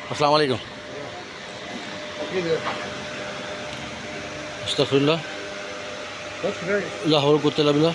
अस्सलाम वालेकुम। अस्तगफिरुल्लाह ला हौला कुव्वता इल्ला बिल्लाह।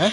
हैं।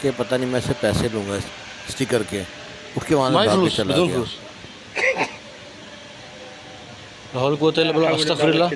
कि पता नहीं मैं से पैसे लूँगा स्टिकर के, उठ के वहाँ से माही भाग के फलूस चला बिदून गया। फलूस ला हौला कुव्वता इल्ला बिल्लाह। अस्तगफिरुल्लाह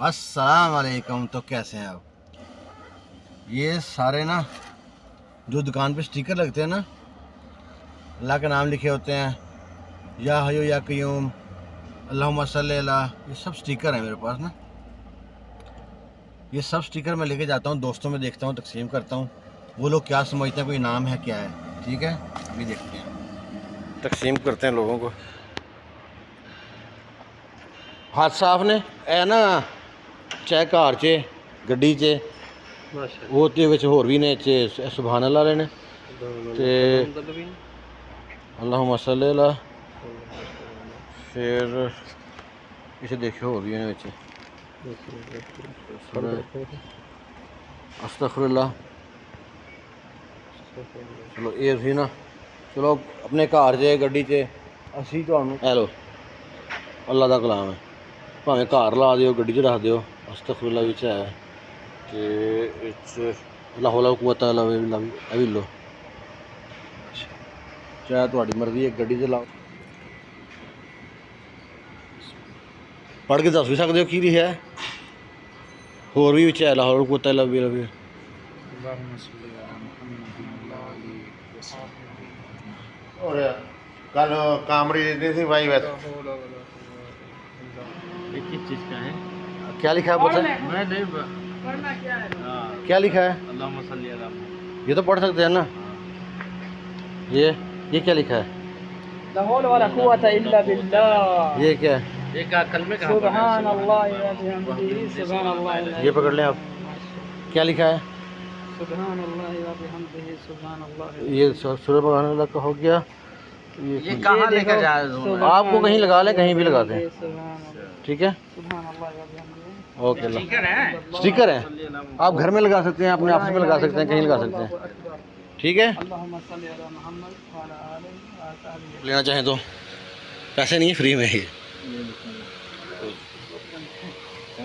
अस्सलाम वालेकुम। तो कैसे हैं आप? ये सारे ना जो दुकान पे स्टिकर लगते हैं ना, अल्लाह का नाम लिखे होते हैं, या हयो या कयूम, अल्लाहुम्मा सल्ली अला, ये सब स्टिकर हैं मेरे पास ना। ये सब स्टिकर मैं लेके जाता हूँ, दोस्तों में देखता हूँ, तकसीम करता हूँ, वो लोग क्या समझते हैं, कोई नाम है क्या है। ठीक है, अभी देखते हैं, तकसीम करते हैं लोगों को। हाथ साफ ने ए ना चाहे घर च गड्डी च माशाल्लाह वो ते विच होर भी ने च सुभान अल्लाह वाले ने ते अल्लाहुम्मा सल्ली अला, फिर इसे देखियो होर भी ने विच अस्तगफिरुल्लाह। चलो ये सी ना, चलो अपने घर च गड्डी च असी तुहानूं ए लो अल्लाह दा कलाम है, भावें घर ला दिओ गड्डी च रख दिओ, अस्तगफिरुल्लाह विच है ते इच ला हौला कुव्वता इल्ला बिल्लाह भी लो, चाहे तुहाडी मर्जी है गड्डी च लाओ। पढ़ के दस भी सकदे हो की लिखिआ है, होर भी विच है ला हौला कुव्वता इल्ला बिल्लाह। और कल कामड़ी दी थी भाई वैसे. किस चीज का है? क्या लिखा है पता है? मैं नहीं क्या लिखा है? अल्लाहुम्मा सल्ली अला ये तो पढ़ सकते हैं ना। ये क्या लिखा है? ला हौला वला कुव्वता इल्ला बिल्लाह। ये क्या है? ये का कलमे का सुभान अल्लाह व बिहम्दिही सुभान अल्लाह। ये पकड़ लें आप। क्या लिखा है? सुभान अल्लाह व बिहम्दिही सुभान अल्लाह। ये सूरह बकरा अल्लाह का हो गया। ये कहाँ लेकर जा रहे हो? आपको कहीं लगा लें, कहीं भी लगा दें, ठीक है। सुभान अल्लाह व बिहम्दिही। ओके अल्लाह। स्टिकर है, आप घर में लगा सकते हैं, अपने ऑफिस में लगा सकते हैं, कहीं लगा सकते हैं, ठीक है। अल्लाहुम्मा सल्ली अला मुहम्मद व अला आलिहि व असहाबिहि। लेना चाहें तो पैसे नहीं है, फ्री में ही।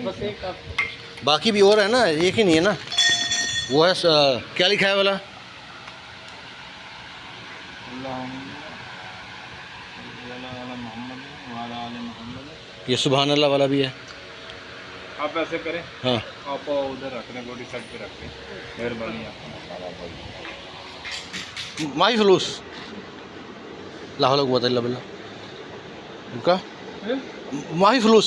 बस एक आप बाकी भी और है ना, एक ही नहीं है ना। वो है क्या लिखा है वाला? ये सुभान अल्लाह वाला भी है। आप ऐसे करें, हाँ आप उधर रख लें, बॉडी साइड पे रख लें, मेहरबानी आप. माही फलूस ला हौला कुव्वता इल्ला बिल्लाह उनका माही फलूस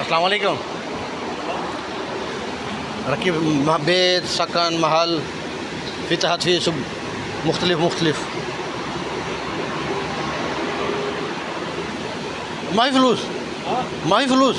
अस्सलाम वालेकुम। रकीब बेत सकन महल फितहत फी सब मुख्तलिफ माही फलूस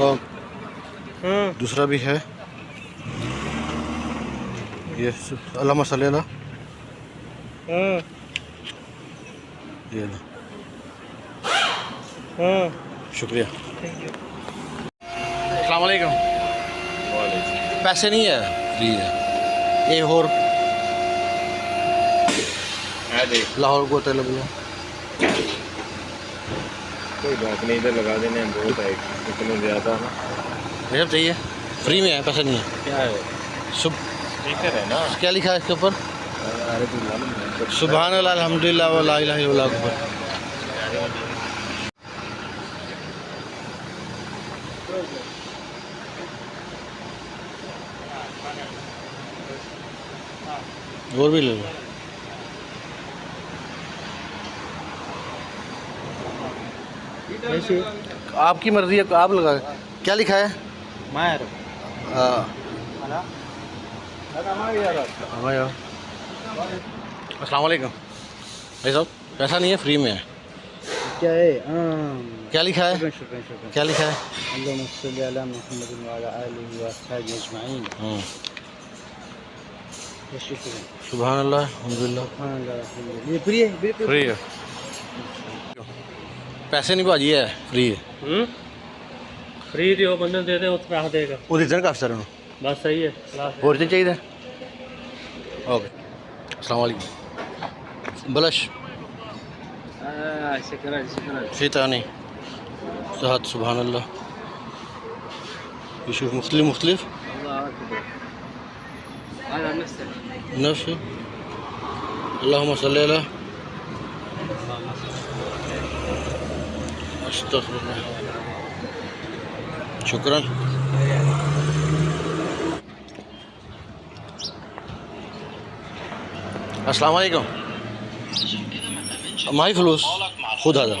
और दूसरा भी है ये अल्लाहुम्मा सल्ली अला, ये लो शुक्रिया। अस्सलाम वालेकुम। पैसे नहीं है, फ्री है। ये और लाहौर को तलब कोई बात नहीं, इधर लगा देने हैं, बहुत है इतना ज़्यादा ना. चाहिए, फ्री में है, पैसे नहीं है। क्या है स्पीकर है ना। क्या लिखा है इसके ऊपर? सुभान अल्लाह अल्हम्दुलिल्लाह व ला इलाहा इल्लल्लाह अकबर। और भी ले लो। आपकी मर्जी है, आप लगा। क्या लिखा है? मायर अस्सलाम वालेकुम भाई साहब, पैसा नहीं है, फ्री में है। क्या है? क्या लिखा है? शुक्रिया शुक्रिया। क्या लिखा है? अल्लाहुम्मा सल्ली अला मुहम्मद व अला आलिहि व अस्हाबिहि अजमईन। शुक्रिया। सुभान अल्लाह अल्हम्दुलिल्लाह। ये फ्री है, बिल्कुल फ्री है। पैसे नहीं भाजी है, फ्री है। फ्री जो बंदे देते हैं उस पैसा देगा। वो रिटर्न काफ़ी सारे बस सही है। और रिटर्न चाहिए। ओके अस्सलाम वालेकुम। बलश शुक्रिया शुक्रिया। फ़ीतानी सहत सुभान अल्लाह। यूसुफ मुख्तलिफ नफ्स अल्लाहुम्मा सल्ली अला अस्तगफिरुल्लाह। शुक्रान। अस्सलाम वालेकुम। माही फलूस खुद हज़ार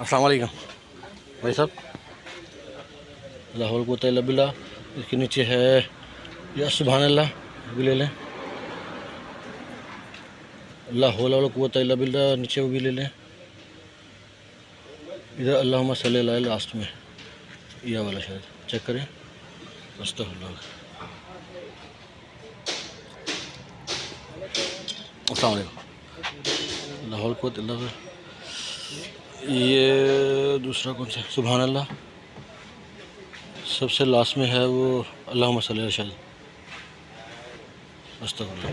अस्सलाम वालेकुम भाई साहब। ला हौल कुव्वत इल्ला बिल्लाह। इसके नीचे है या सुभान अल्लाह भी ले लें। ला हौल वला कुव्वत इल्ला बिल्लाह नीचे वो भी ले लें। इधर अल्लाहुम्मा सल्ली अला लास्ट में यह वाला शायद चेक करें। अस्तगफिरुल्लाह। अस्सलाम वालेकुम। ला हौल कुव्वत इल्ला बिल्लाह। ये दूसरा कौन सा? सुभान अल्लाह। सबसे लास्ट में है वो अल्लाहुम्मा सल्ली अला शायद। अस्तगफिरुल्लाह।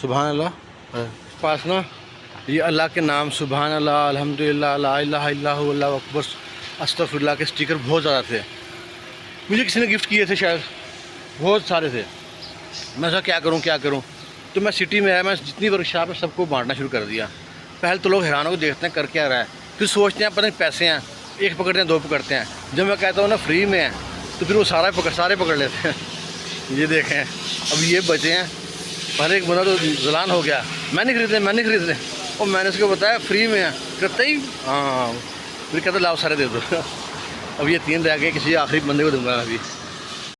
सुभान अल्लाह पास ना ये अल्लाह के नाम सुभान अल्लाह अल्हम्दुलिल्लाह ला इलाहा इल्लल्लाहु अल्लाहु अकबर अस्तगफिरुल्लाह के स्टिकर बहुत ज़्यादा थे। मुझे किसी ने गिफ्ट किए थे शायद, बहुत सारे थे। मैं सोचा क्या करूं तो मैं सिटी में आया, मैं जितनी वर्कशॉप है सबको बांटना शुरू कर दिया। पहले तो लोग हैरान होकर देखते हैं कर क्या रहा है, फिर सोचते हैं पता नहीं पैसे हैं, एक पकड़ते हैं दो पकड़ते हैं। जब मैं कहता हूँ ना फ्री में है तो फिर वो सारे पकड़ लेते हैं। ये देखें अब ये बचे हैं। पहले एक बंदा तो जलान हो गया, मैं नहीं खरीदने और मैंने उसको बताया फ्री में है, कहते ही हाँ, फिर कहते लाओ सारे दे दो। अब ये 3 रह गए, किसी आखिरी बंदे को दूंगा अभी।